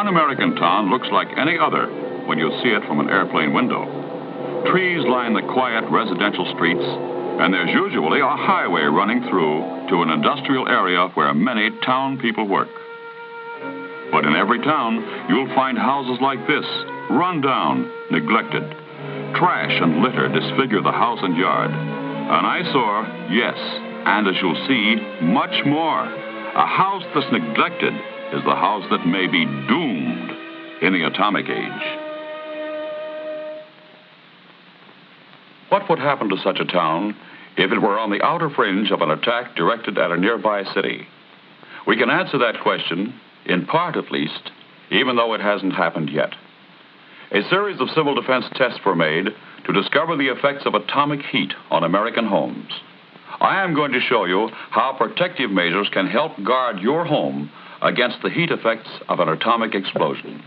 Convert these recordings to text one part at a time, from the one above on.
One American town looks like any other when you see it from an airplane window. Trees line the quiet residential streets, and there's usually a highway running through to an industrial area where many town people work. But in every town, you'll find houses like this, run down, neglected. Trash and litter disfigure the house and yard. An eyesore, yes, and as you'll see, much more. A house that's neglected is the house that may be doomed in the atomic age. What would happen to such a town if it were on the outer fringe of an attack directed at a nearby city? We can answer that question, in part at least, even though it hasn't happened yet. A series of civil defense tests were made to discover the effects of atomic heat on American homes. I am going to show you how protective measures can help guard your home against the heat effects of an atomic explosion.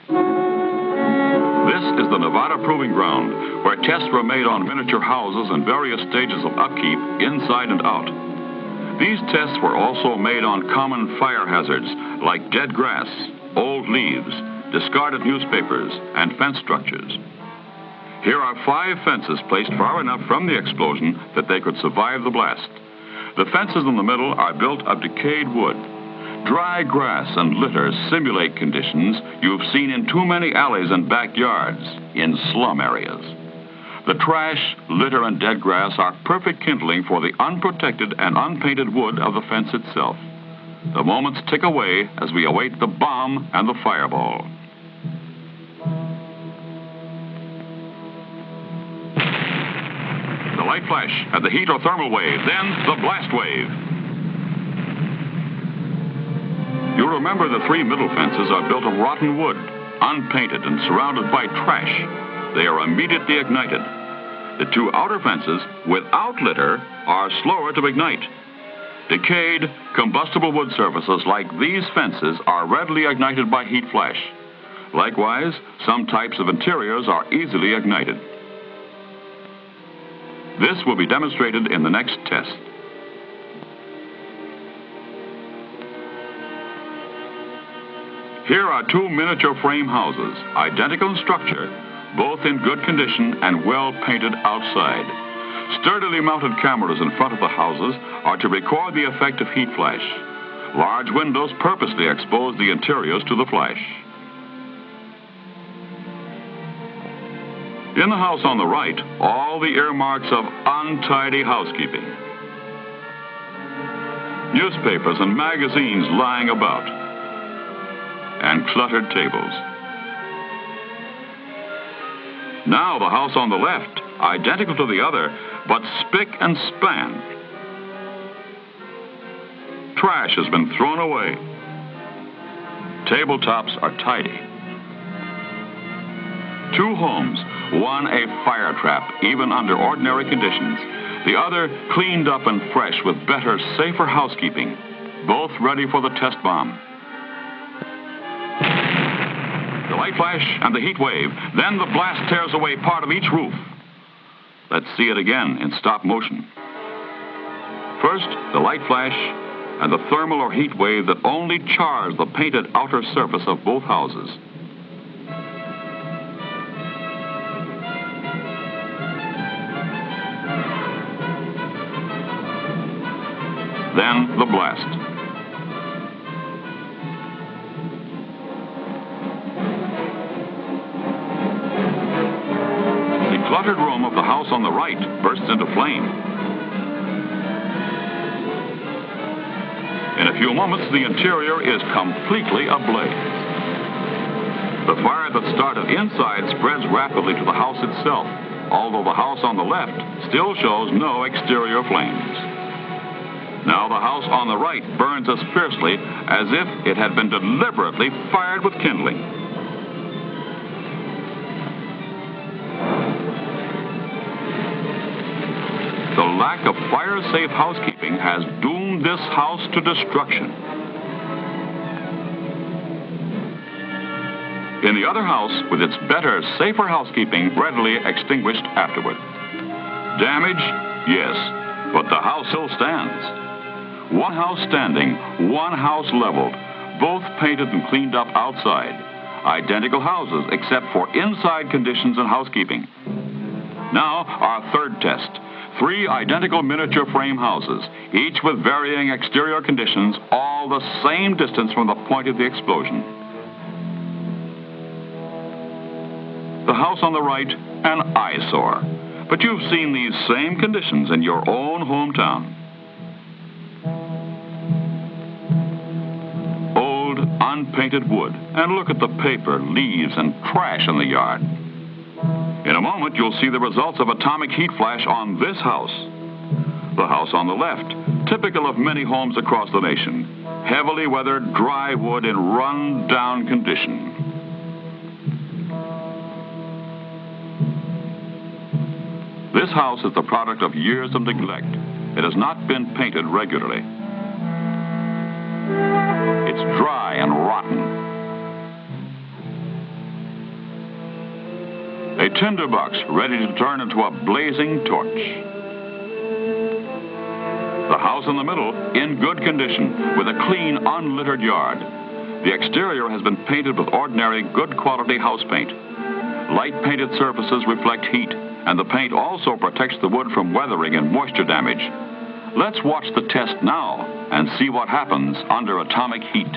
This is the Nevada Proving Ground, where tests were made on miniature houses and various stages of upkeep inside and out. These tests were also made on common fire hazards like dead grass, old leaves, discarded newspapers, and fence structures. Here are 5 fences placed far enough from the explosion that they could survive the blast. The fences in the middle are built of decayed wood. Dry grass and litter simulate conditions you've seen in too many alleys and backyards in slum areas. The trash, litter, and dead grass are perfect kindling for the unprotected and unpainted wood of the fence itself. The moments tick away as we await the bomb and the fireball. The light flash and the heat or thermal wave, then the blast wave. You remember the 3 middle fences are built of rotten wood, unpainted and surrounded by trash. They are immediately ignited. The 2 outer fences, without litter, are slower to ignite. Decayed, combustible wood surfaces like these fences are readily ignited by heat flash. Likewise, some types of interiors are easily ignited. This will be demonstrated in the next test. Here are 2 miniature frame houses, identical in structure, both in good condition and well painted outside. Sturdily mounted cameras in front of the houses are to record the effect of heat flash. Large windows purposely expose the interiors to the flash. In the house on the right, all the earmarks of untidy housekeeping. Newspapers and magazines lying about, and cluttered tables. Now the house on the left, identical to the other, but spick and span. Trash has been thrown away. Tabletops are tidy. 2 homes, one a fire trap, even under ordinary conditions. The other cleaned up and fresh with better, safer housekeeping. Both ready for the test bomb. The light flash and the heat wave. Then the blast tears away part of each roof. Let's see it again in stop motion. First, the light flash and the thermal or heat wave that only chars the painted outer surface of both houses. Then the blast. The cluttered room of the house on the right bursts into flame. In a few moments, the interior is completely ablaze. The fire that started inside spreads rapidly to the house itself, although the house on the left still shows no exterior flames. Now the house on the right burns as fiercely as if it had been deliberately fired with kindling. The lack of fire-safe housekeeping has doomed this house to destruction. In the other house, with its better, safer housekeeping readily extinguished afterward. Damage? Yes, but the house still stands. One house standing, one house leveled, both painted and cleaned up outside. Identical houses except for inside conditions and housekeeping. Now, our third test. 3 identical miniature frame houses, each with varying exterior conditions, all the same distance from the point of the explosion. The house on the right, an eyesore. But you've seen these same conditions in your own hometown. Old, unpainted wood, and look at the paper, leaves, and trash in the yard. In a moment, you'll see the results of atomic heat flash on this house. The house on the left, typical of many homes across the nation. Heavily weathered, dry wood in run-down condition. This house is the product of years of neglect. It has not been painted regularly. It's dry and rotten. A tinderbox ready to turn into a blazing torch. The house in the middle, in good condition, with a clean, unlittered yard. The exterior has been painted with ordinary, good quality house paint. Light painted surfaces reflect heat, and the paint also protects the wood from weathering and moisture damage. Let's watch the test now and see what happens under atomic heat.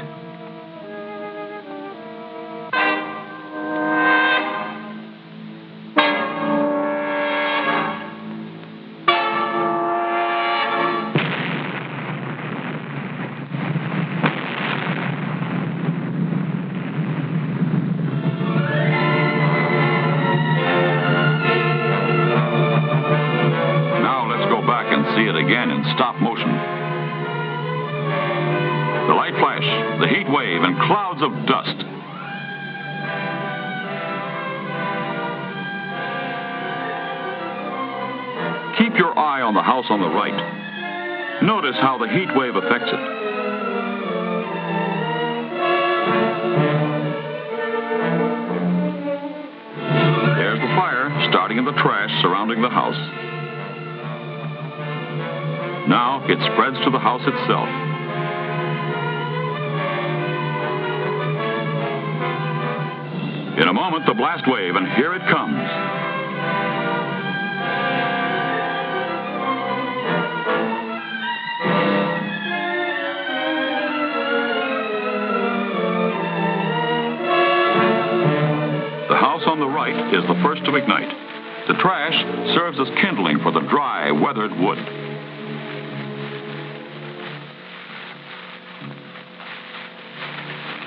See it again in stop motion. The light flash, the heat wave, and clouds of dust. Keep your eye on the house on the right. Notice how the heat wave affects it. There's the fire starting in the trash surrounding the house. Now it spreads to the house itself. In a moment, the blast wave, and here it comes. The house on the right is the first to ignite. The trash serves as kindling for the dry, weathered wood.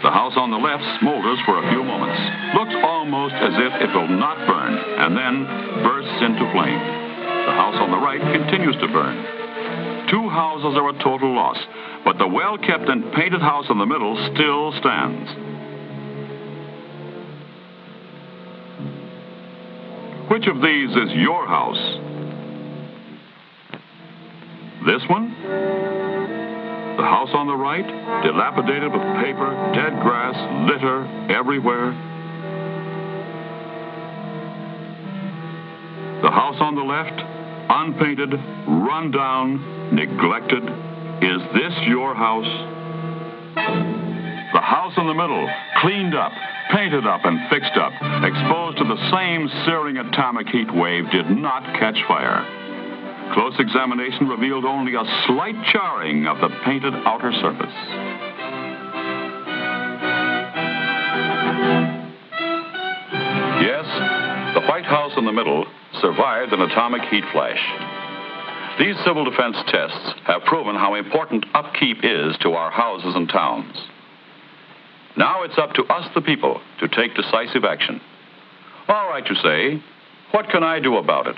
The house on the left smolders for a few moments, looks almost as if it will not burn, and then bursts into flame. The house on the right continues to burn. 2 houses are a total loss, but the well-kept and painted house in the middle still stands. Which of these is your house? This one? The house on the right, dilapidated with paper, dead grass, litter everywhere. The house on the left, unpainted, run down, neglected. Is this your house? The house in the middle, cleaned up, painted up, and fixed up, exposed to the same searing atomic heat wave, did not catch fire. Close examination revealed only a slight charring of the painted outer surface. Yes, the White House in the middle survived an atomic heat flash. These civil defense tests have proven how important upkeep is to our houses and towns. Now it's up to us, the people, to take decisive action. All right, you say, what can I do about it?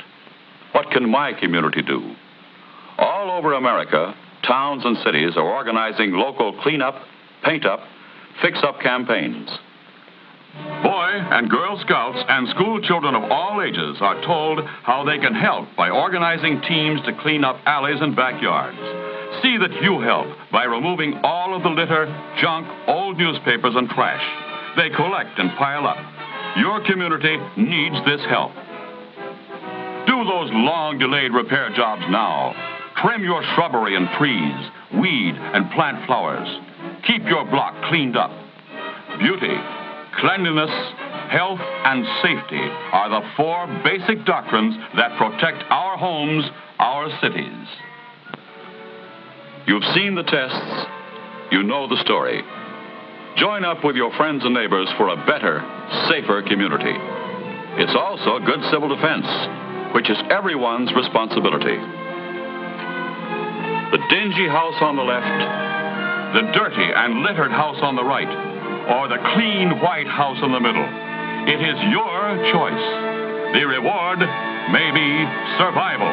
What can my community do? All over America, towns and cities are organizing local cleanup, paint-up, fix-up campaigns. Boy and Girl Scouts and school children of all ages are told how they can help by organizing teams to clean up alleys and backyards. See that you help by removing all of the litter, junk, old newspapers, and trash. They collect and pile up. Your community needs this help. Do those long-delayed repair jobs now. Trim your shrubbery and trees, weed and plant flowers. Keep your block cleaned up. Beauty, cleanliness, health, and safety are the 4 basic doctrines that protect our homes, our cities. You've seen the tests. You know the story. Join up with your friends and neighbors for a better, safer community. It's also good civil defense, which is everyone's responsibility. The dingy house on the left, the dirty and littered house on the right, or the clean white house in the middle. It is your choice. The reward may be survival.